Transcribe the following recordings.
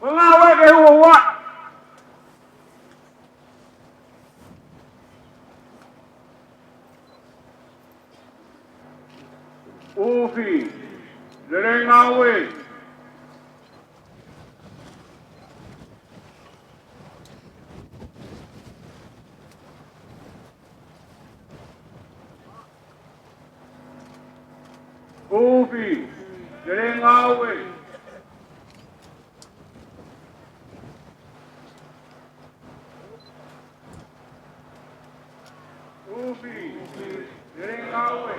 Wengaweke huo wa ufi Zerengawe ufi Zerengawe ufi Zerengawe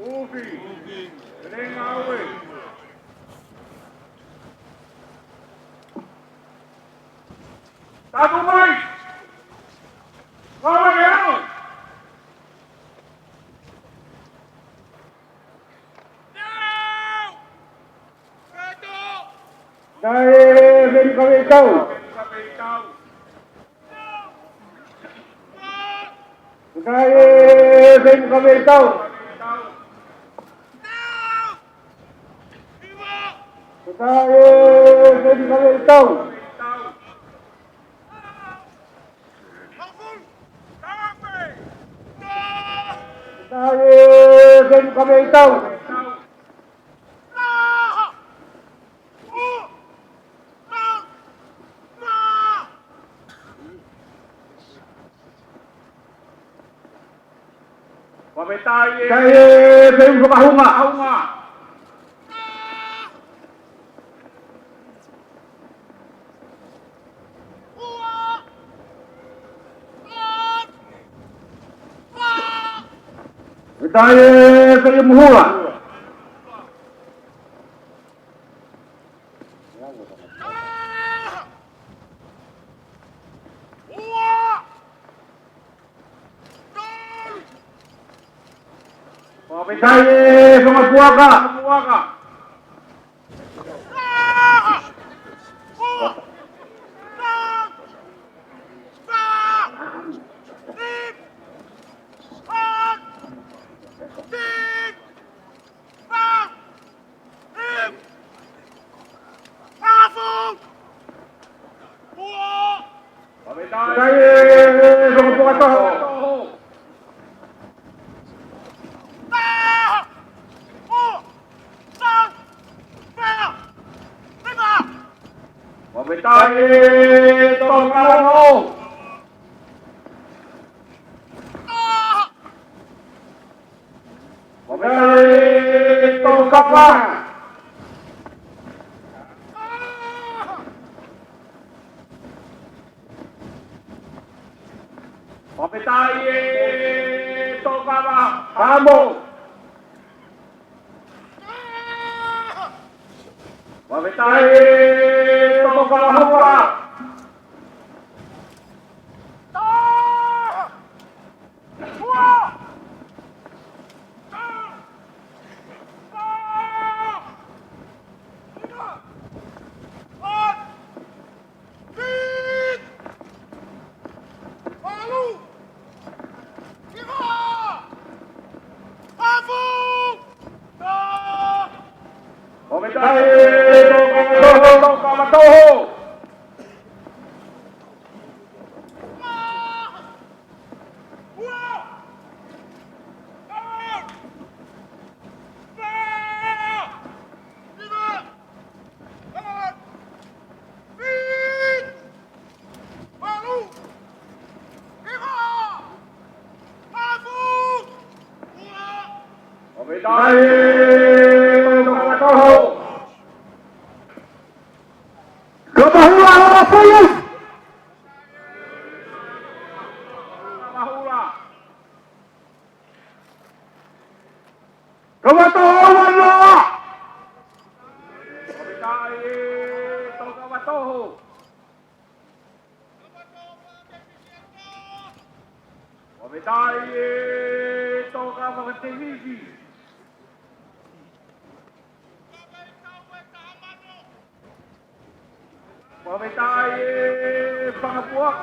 Ufi. Galing away. Tago boy! Bawa kayo! Dahil rin kami ikaw. Dahil rin kami ikaw. Dahil rin kami ikaw. Dahil rin kami ikaw. Dahil rin kumahunga. Dahil kayo muhura. Dahil mga buwaka. Dahil mga buwaka to. Dahil itong kalano. Dahil itong kapal. Dahil itong kamo. Dahil itong kalahura. Dahil itong kamatoho. Dahil itong kamatoho. Kamahura ang apoyan! Kamahura! Kamatohoan mo! Kapitain itong kamatoho! Kapitain itong kamakatinigi! Kapitain pangapuak!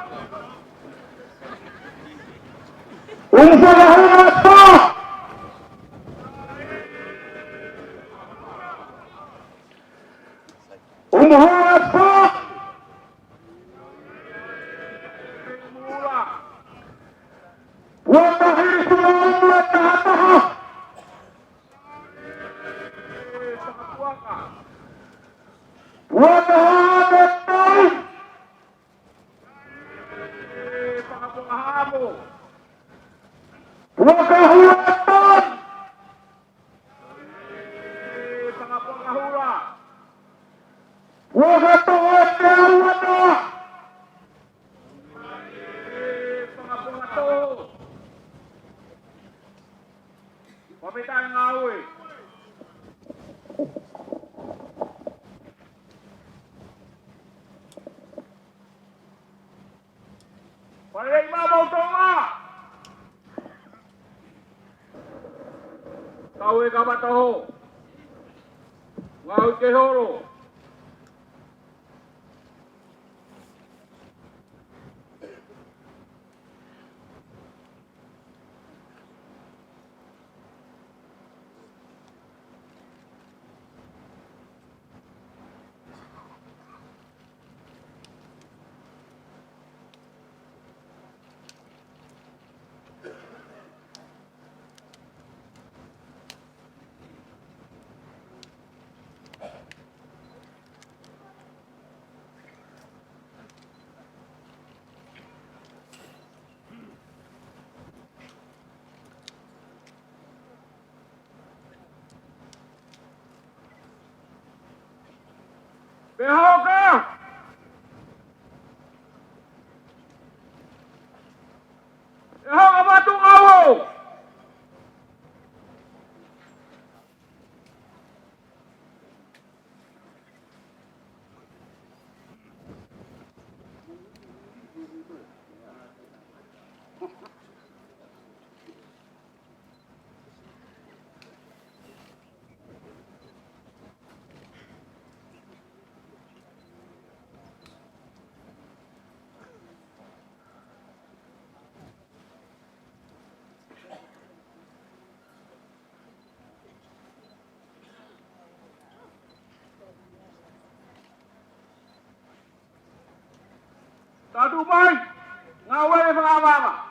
Umusalahangat pa! Umuhangat pa! Mura! Huwag mahisunod at tahataha! Pangapuak ka! Huwag mahangat tayo! Pangapuak mo! Huwag kahulatan! Pangapangahura! Huwag katuot na wala! Pangapangato! Pamitan ng away. Palay mabaw to nga! Kawe ka ba taho? Ngawi ke horo. Behaw ka! Behaw ka ba itong awo? Tadumay! Ngaway ang mga mama!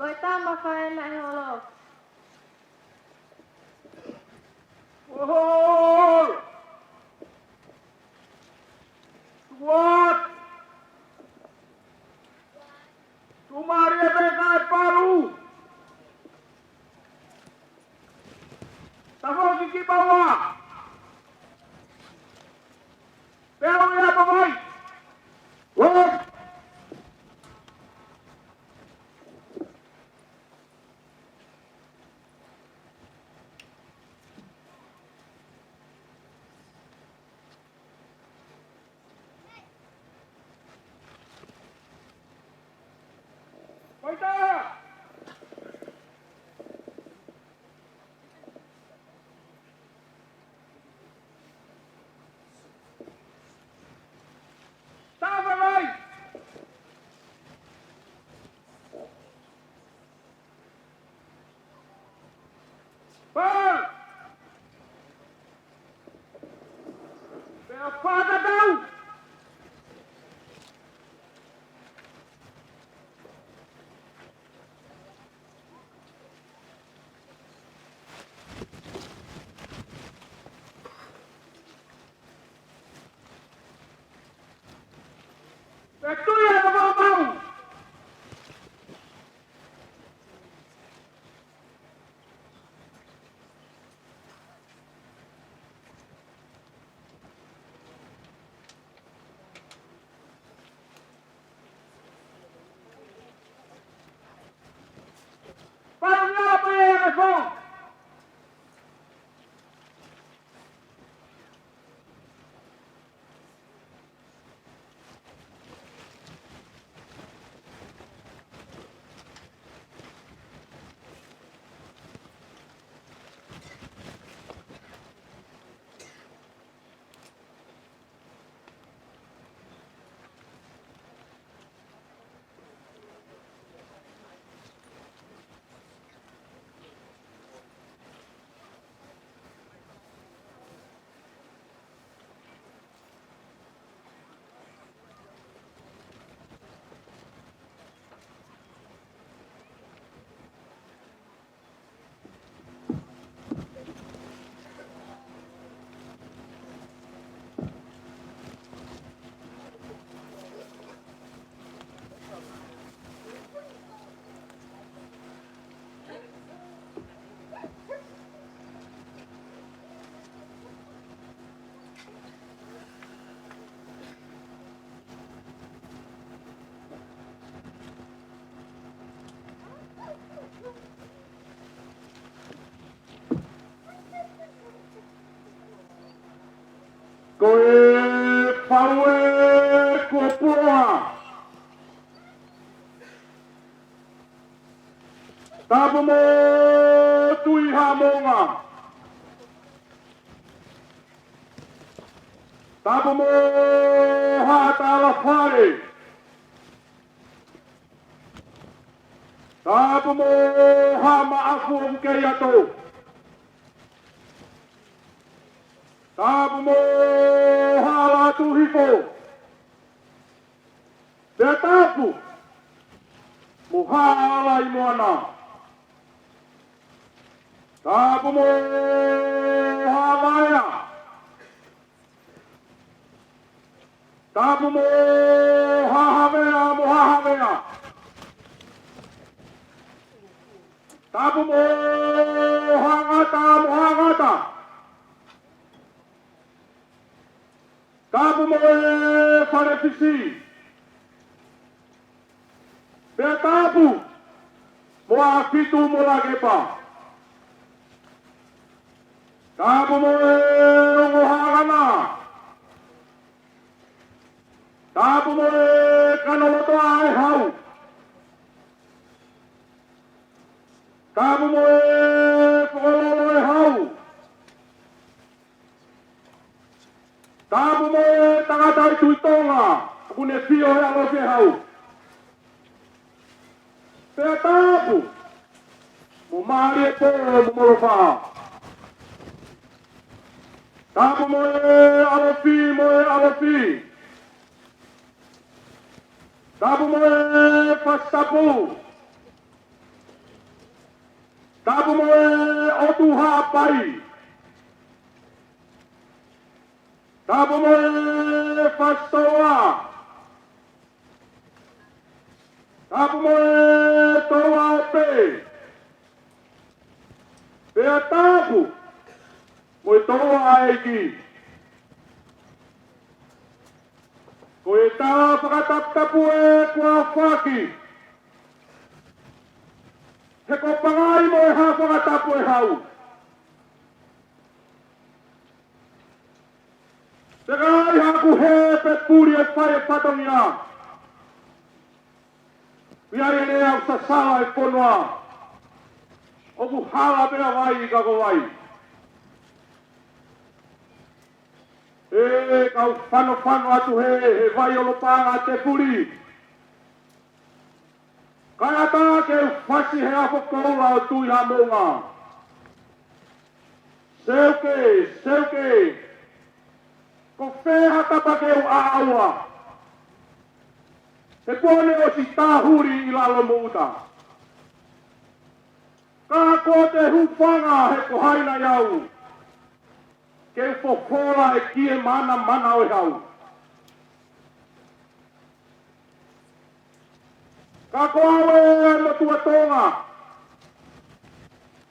Koe tama whaena e holo. Ohol! Tuat! Tumaria beka e paru! Tafo kiki bawa! Pero ya pamay! Wag! Baita! Tama bay! Bal! Pero pada daw! Betul ya bapak-bapak! Parang nga pa yan ako! Koe paue kopua. Tapu mo tui hamonga. Tapu mo hatala whare. Tapu mo hama aku kei ato. Tapu mo hala tuhiko. Te tapu. Muhala i moana. Tapu mo hawaya. Tapu mo hahavea mo hahavea. Tapu mo hangata mo hangata. Tapu mo wharepisi. Pea tapu mo akitu mo lagepa. Tapu mo hangana. Tapu mo kanoloto ai hau. Tapu mo pololo ai hau. Tapu mo tangata i tuitonga. Aku ne fio he alo ke hau. Pea tapu mo mari e po mo molofa. Tapu mo alofi mo alofi. Tapu mo pastapu. Tapu mo e otu hapai. Tapu mo e fastoa. Tapu mo e toa ope. Pea tapu mo e toa aiki. Ko e tā whakatapu e kua whaki. He ko pangai mo e ha whakatapu e hau. Te kai haku he pe puri e whai e patongia. Piari e au sa sala e ponoa. Oku hala pea vai i kako vai. E kau whano atu he vai olo panga te puri. Kai ata ke whasi he afo koula o tui ha monga. Seuke. Ko wheha tapake o aaua. He pone o si tāhuri i lalo muuta. Ka ko te hupanga he ko haina iau. Ke ufofola e kie mana o hau. Ka ko awe motua tonga.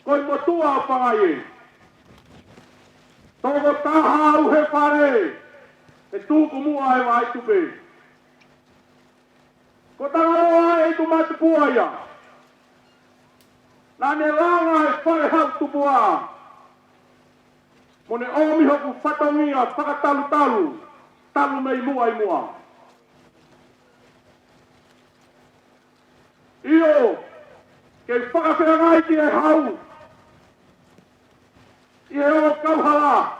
Ko i motua o pangai. Toko taha au he pare. E tūku mua e vai tupe. Ko tangaroa e tu matu puaia. Nane langa e whare hau tupua. Mone omi hoku whatongia whakatalu. Talu mei mua i mua. Io, ke whakawhengai ki e hau. I e o kauhala.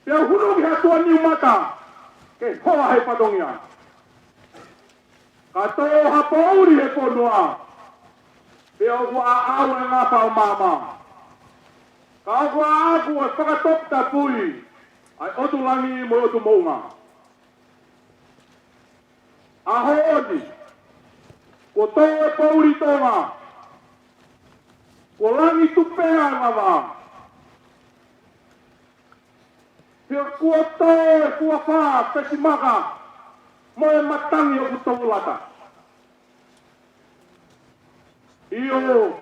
Pea hunu ki hatua niu mata. Ke hoa he patongia. Ka tō hapauri he ponua. Pea o kua au e ngapa o mama. Ka o kua aku e whakatopta pui. Ai otu langi mo otu mounga. Ahodi. Ko tō e pauri tonga. Ko langi tupea ngava. Pea kua tō e kua wha pesimaka. Mo e matangi o kutoulata. Io,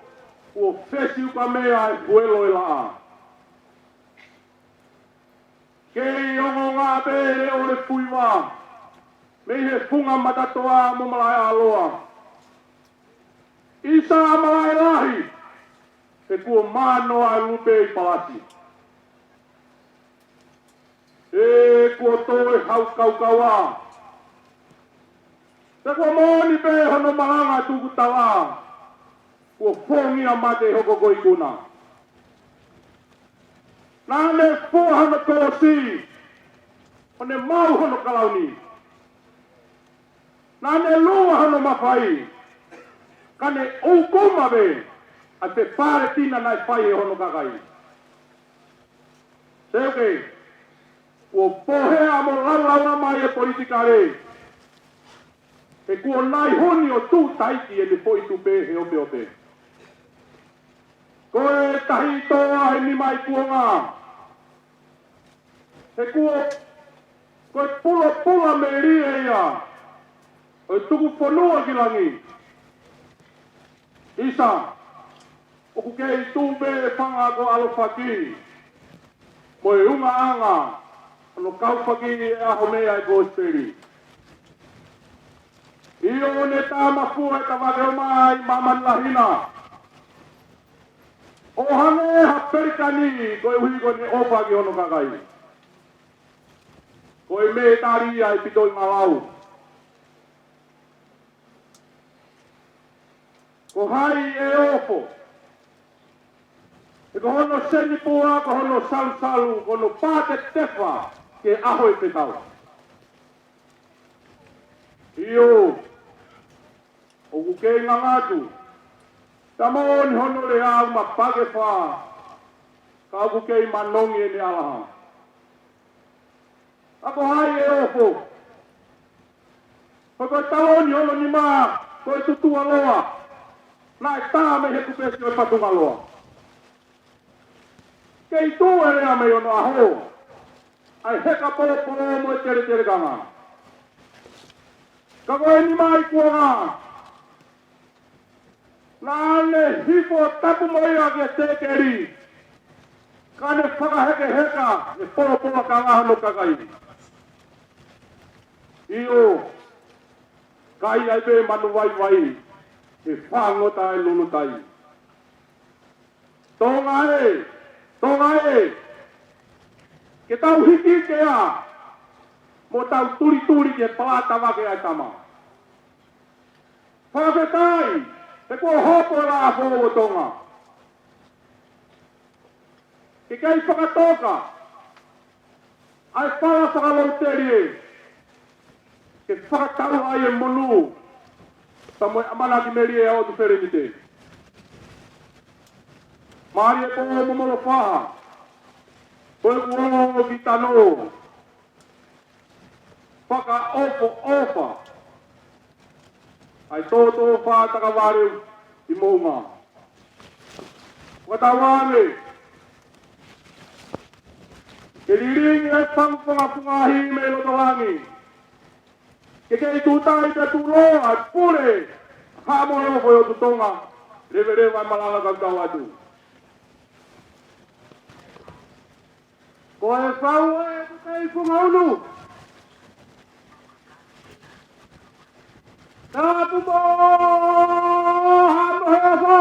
o fesi uka mea e puelo e laa. Kei ongo ngā pere o le puiwa. Mei he funga matatoa mo malai aloa. Isa malai lahi. E kua manoa e lupe i palasi. E kua tō e hau kaukaua. Te kua mōni pe hono malanga tuku tawa. Kua whongia mate hoko koikuna. Nāne whohana kōsi. One mau hono kalauni. Nāne lua hono mawhai. Kane ukuma be. A te pare tina nai whai e hono kakai. Seuke. Kua pohea mo laulauna mai e politikare. E kua nai honi o tū taiki e ni poi tupe he ope. Koe tahi toa he ni mai kuonga. He kua, koe pula me rie ia. O tuku ponua ki langi. Isa, oku kei tūpe e whanga ko alofaki. Moe unga anga, ano kaupaki e aho mea e gōsperi. Io ne tāmafu e tawake o mai maman lahina. O hane haperikani koe hui ko ne opa ki hono kakai. Koe me taria i pitoi malau. Ko hai e ofo. E ko hono senipua, ko hono salu, ko hono pāte tefa ke aho i petau. Io, o kukei ngangatu. Tamoni hono le au ma pake wha. Ka au kukei manongi e ne alaha. Ako hai e ofo. Koe tamoni hono ni maa. Koe tutua loa. Nai tā me he kupesi o patungaloa. Kei tū e rea me o no aho. Ai heka popo mo e tere kanga. Ka koe ni mai kua ngā. Nā ne hipo tapu mo ia ke tekeri. Ka ne whakaheke heka e popo ka ngā no kakai. Io. Kai ai pe manu vai. E whangota e lulutai. Tonga e. Ke tau hiki ke a. Mo tau turi ke pātawa ke ai tama. Whakatai. Te kua hopo la a fōo tonga. Ke kai whakatoka. Ai whala whakalauteri e. Ke whakataru ai e monu. Tamoe amana ki meri e au tu wheremite. Māri e pō momolo whaha. Koe uongo ki tano. Whaka ofa. Ai tōtō whātaka wāreu i mounga. Watawane. Ke riringi e whangwhanga pungahi me lotolangi. Ke kei tūtai te tūroa, pure, hāmono koe o tutonga, rewe ai malanga kautau atu. Koe whau e kei whungaunu. Tāpu mō, hāmohe ofo.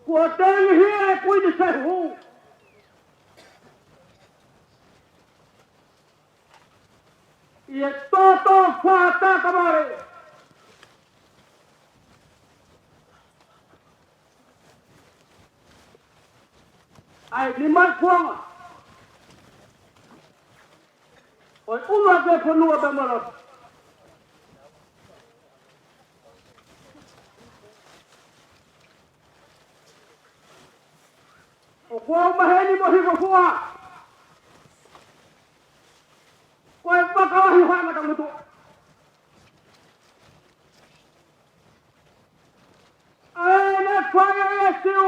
Kua tengi hia e kuini se hu. I e tōtō whātā kamare. Ai ni mai kuanga. Oi unga te whanua te marot. O kua umaheni mo hiko kua. Koe whakawahi whaimata mutu. Aene whaia e siu.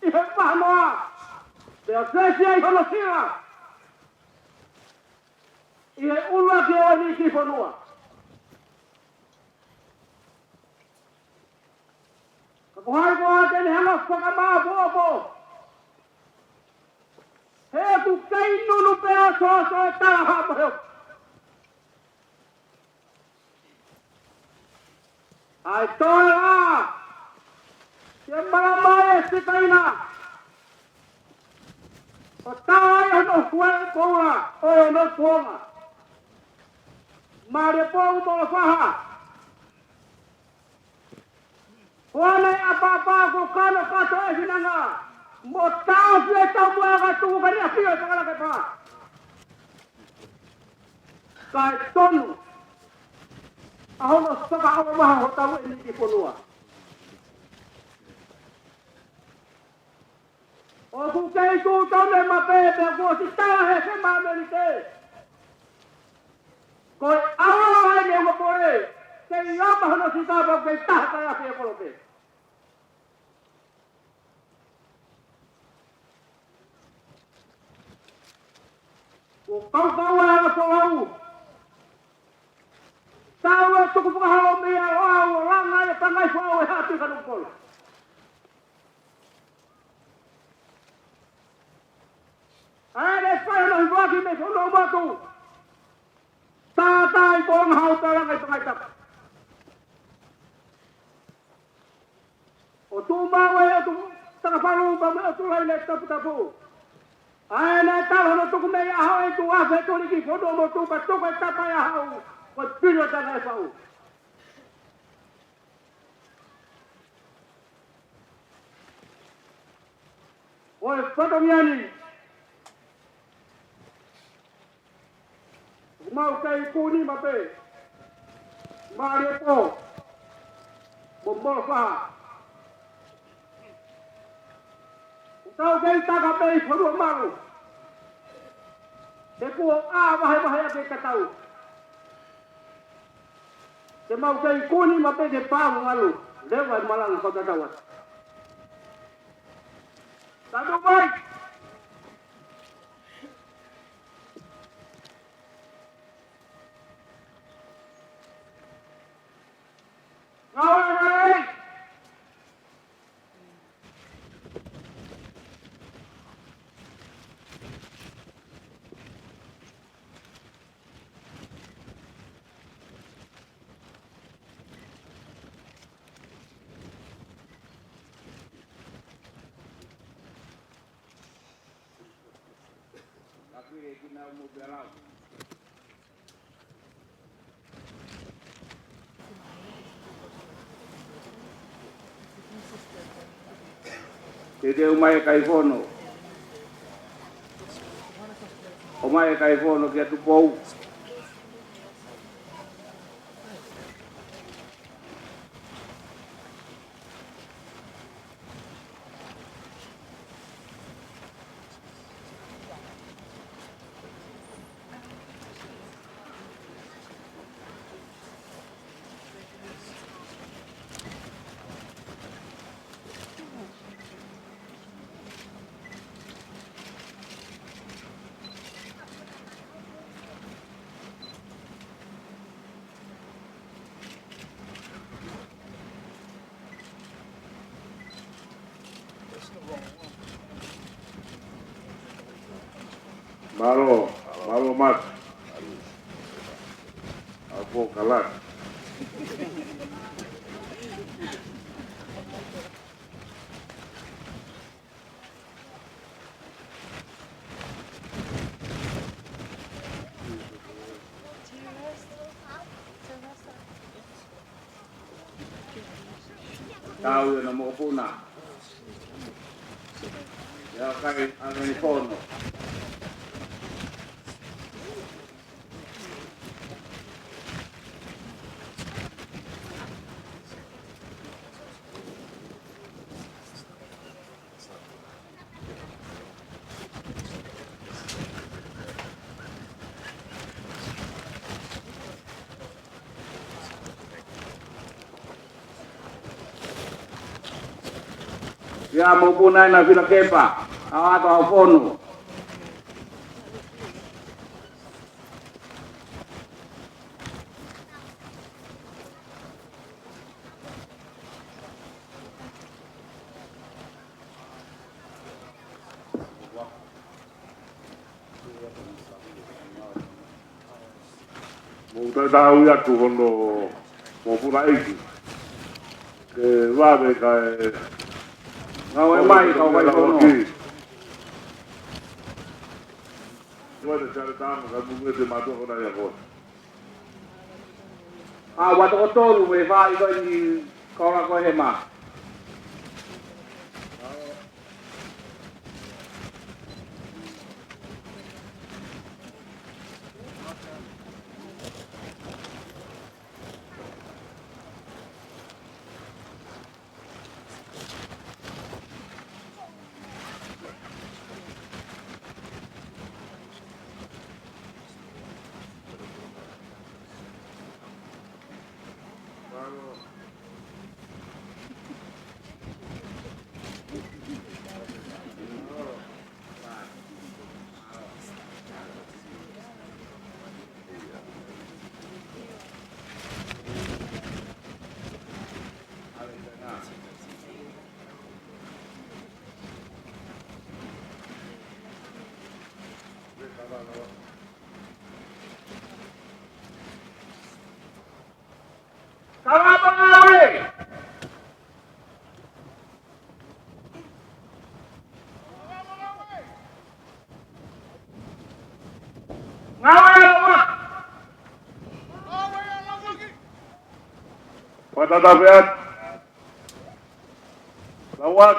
I he whanoa. Te a kresia I hono sira. I he unwa ki o ni ki whanua. Ka kohai koa teni hanga whakamaa pōpō. He tu kei nunu pēa sōso e tara hāpaheo. Ai toi rā. Te maramai e sikaina. O tāi ano kue konga. Oi ono konga. Māre pōu tō whaha. Hoanei apapā ko kano kato e hinanga. Mo tāo fie tau mua ka tuku kari a whio takala ke pā. Kai tonu. Ahono saka awa maha ho tau e niki ponua. O ku kei ku tone ma pepe ko si tawa he se ma merite. Koi awa hai ne ho pore. Kei yama hono si tapa kei taha kaya fie kolote. O kau ala soau. Tau e tuku whakahao mea o au ranga e tangai whao e hati kanukol. Aere whaino hi waki me sono matu. Tātai kong hau taranga I tangai tapa. O tū mawe e tu takapalu pa me o tu lai le tapu. Ai nai tau hono tuku mei aho e tu ase tuli ki whono mo tu pa tuku e tapa e aho. Ko piro tanga e whau. Oi whatomiani. Mau kei kuni ma pe. Maari e po. Mombolo wha. Tau kei taka pei whanua maru. Te kua wahe a kei katau. Te mau kai kuni ma pe de pa ngalu. Lewa malang kota tawat. Satu baik. Ngawai. Jadi umai kai fono. Umai kai fono kia tu pou. Malo mat. Aku kalah. Tahu yang nama puna. Ya kai angin fono. Ya mau punai na vila kepa, awato afono. Mau tahu ya tu kono mau punai iki. Ke wabe kai Ngawai mai kau kai fono. Puede ser tan, kamu mesti masuk ke dalam kau. Wato kotolu we vai ko ni kau hema. Kamu pengawai. Ngawai lemah. Pada tabiat, lawat,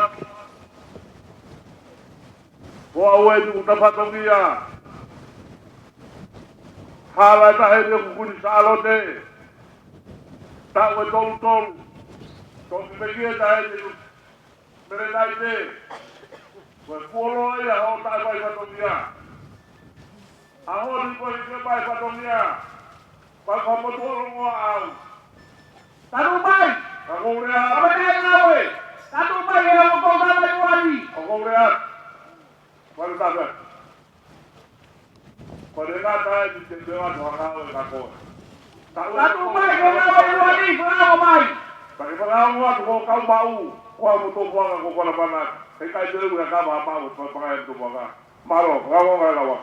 bawa itu dapat dia. Halai tak ada kukuni salote. Tak betul-betul. Kau pikir tak ada mereka itu. Berfollow ya, orang tak baik pada dia. Aku di posisi baik pada dia. Kalau kamu tolong orang, Satu mai. Ako rehat. Apa dia ngawe? Satu mai yang kau gamai wali. Ako rehat. Pada tak. Pada kata di tempat orang aku. Satu mai yang gamai wali. Berapa mai? Bagi pengawat kau mau. Kau butuh uang aku kalau panas. Kita itu bukan apa untuk pengajar tu bangga. Malu, kau nggak lawa.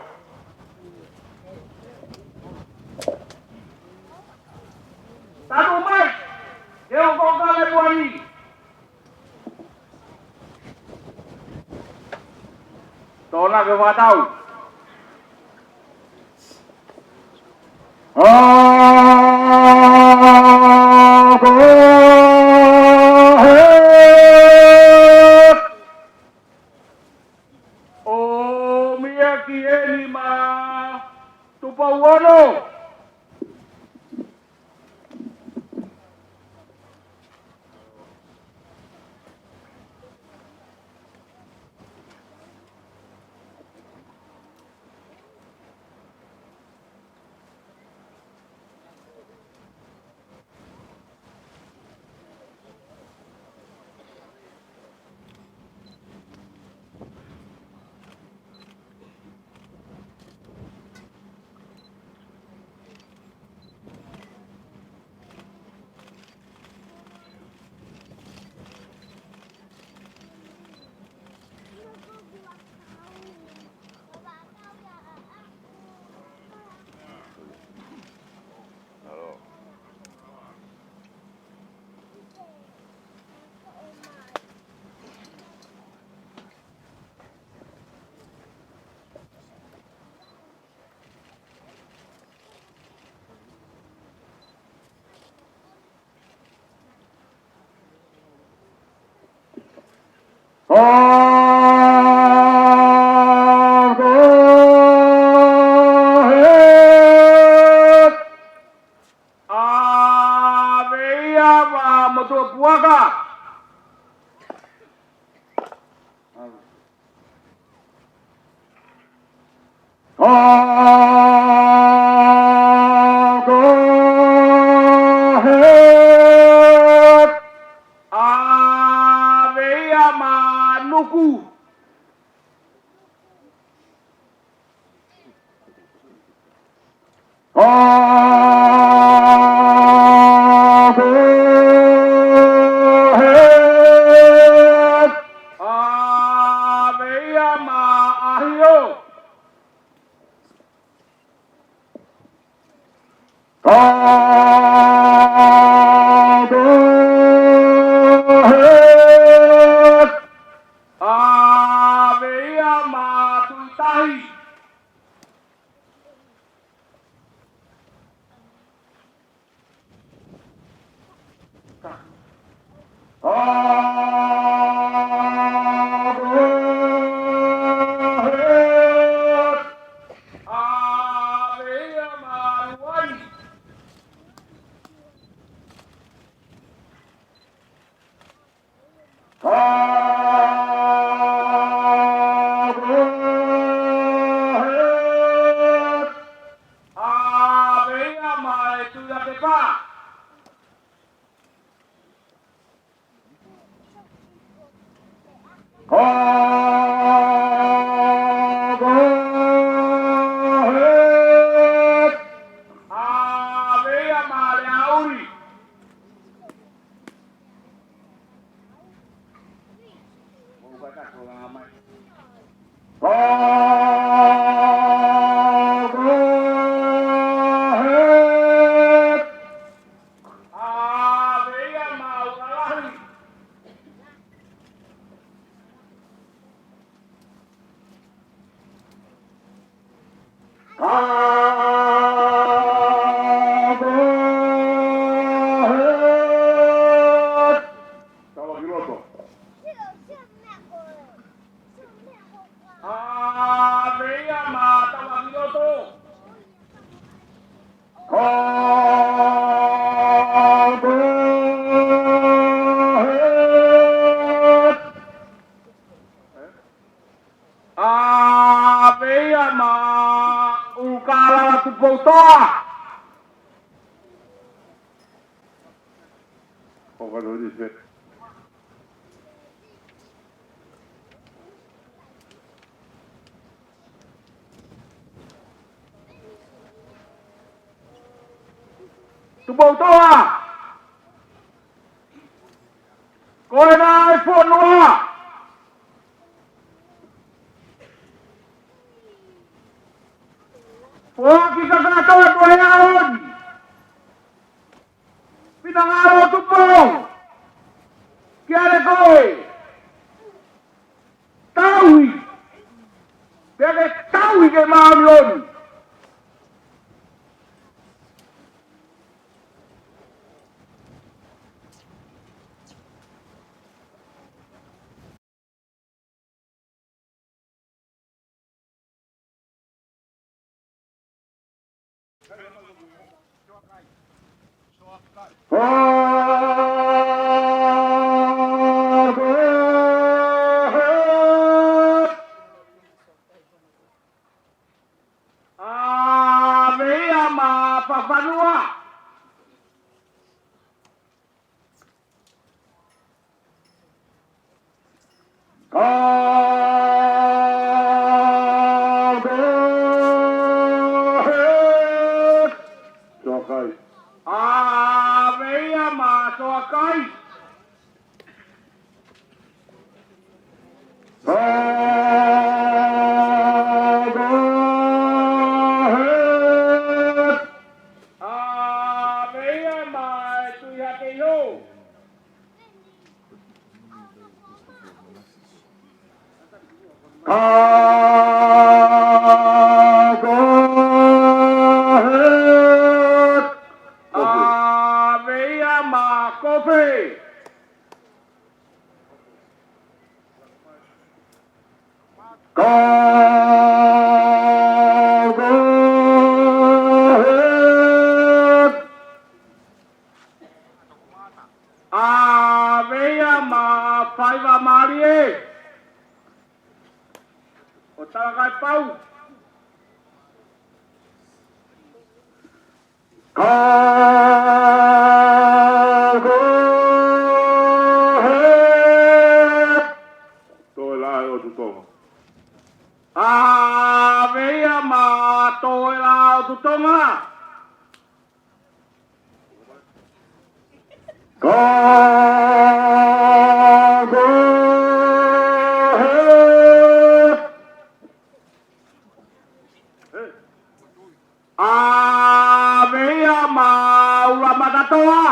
Satu mai. Yang kau gamai wali. Tolak ke tahu. Oh, miyaki ini mah tupawono. lo dice. Tu bầu to à? Coi na iPhone nó à? Huwag kita na to at wayaon! Pinangaraw ito po! Kaya ko eh! Tawi! Kaya tawi kay Maham yun! Papanua. Sokai. Veia ma sokai. Veia ma tuyakeyo. Veia ma coffee. Veia ma faiva marie. O talakai pau. Toi lai o tu tonga. Veia ma toi lao tu tonga. Veia ma uramatatoa.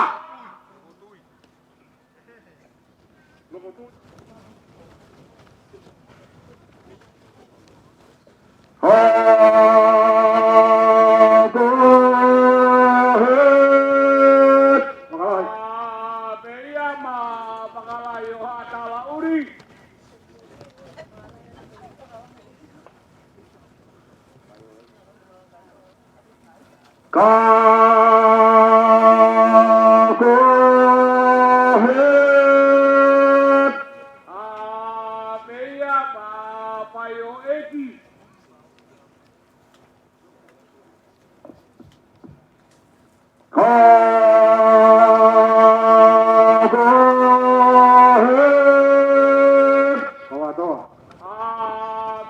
Veia ma pakalayo hatawa uri. Veia ma payo eki.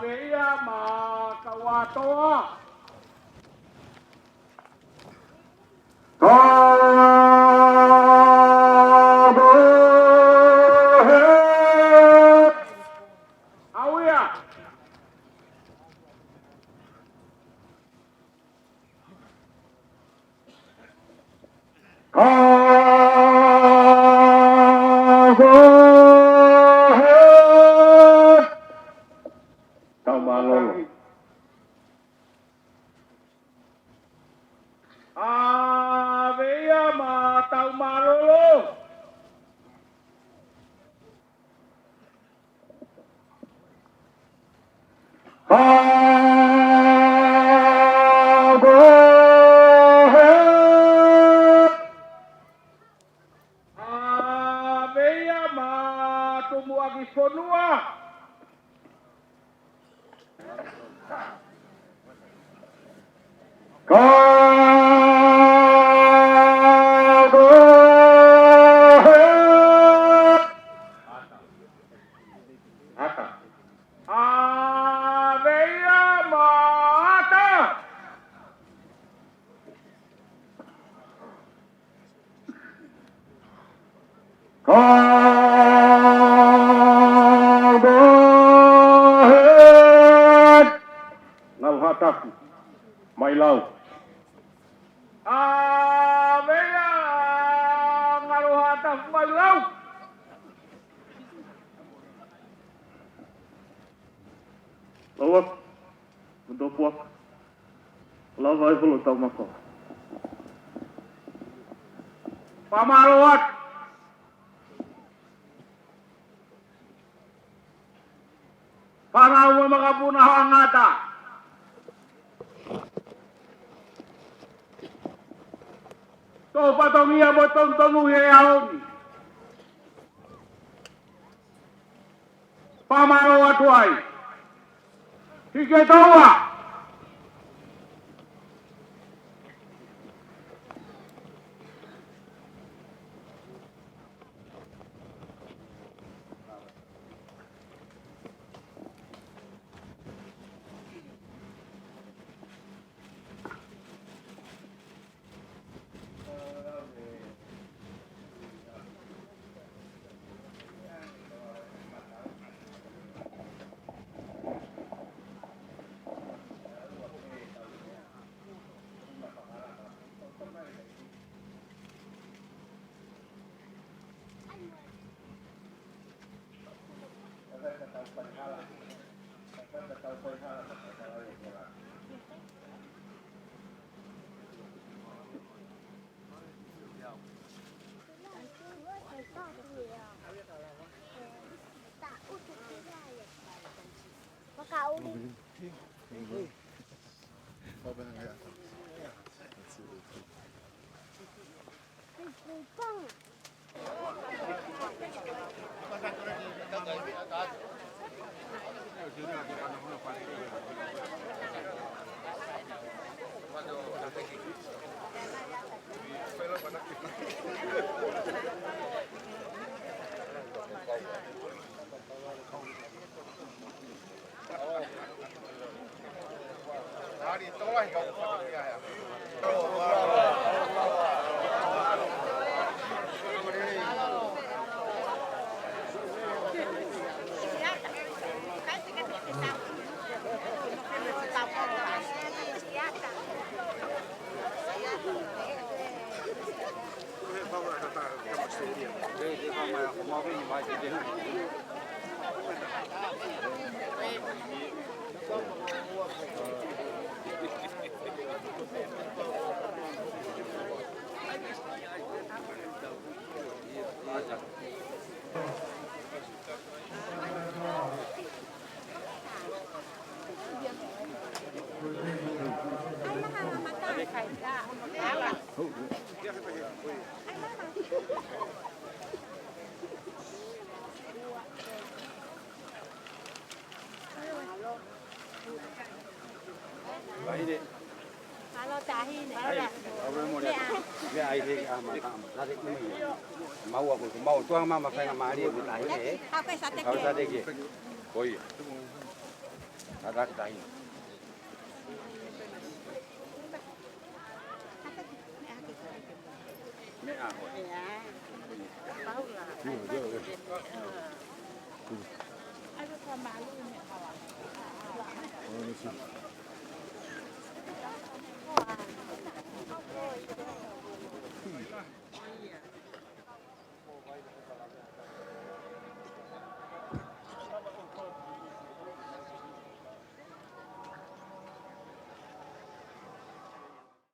Veia ma kawatoa. Awia. Tau malolo. Veia ngau hataku, mai lau. Mea ngaroha ta malau. Lawak, untuk puak. Lau vai hulu tau mako. Pamaluat. Para mo makapunah ang ata. To patong iya botong tongu yaon. Pamaluat wai. Hige tawa. Alo trả hi này. Mau tuang mama kaya mari di tahi ni. Apa sate Kau tadi ke? Koi. Ada tahi. Ni apa? Tahu lah. Ada sama malu ni kawan.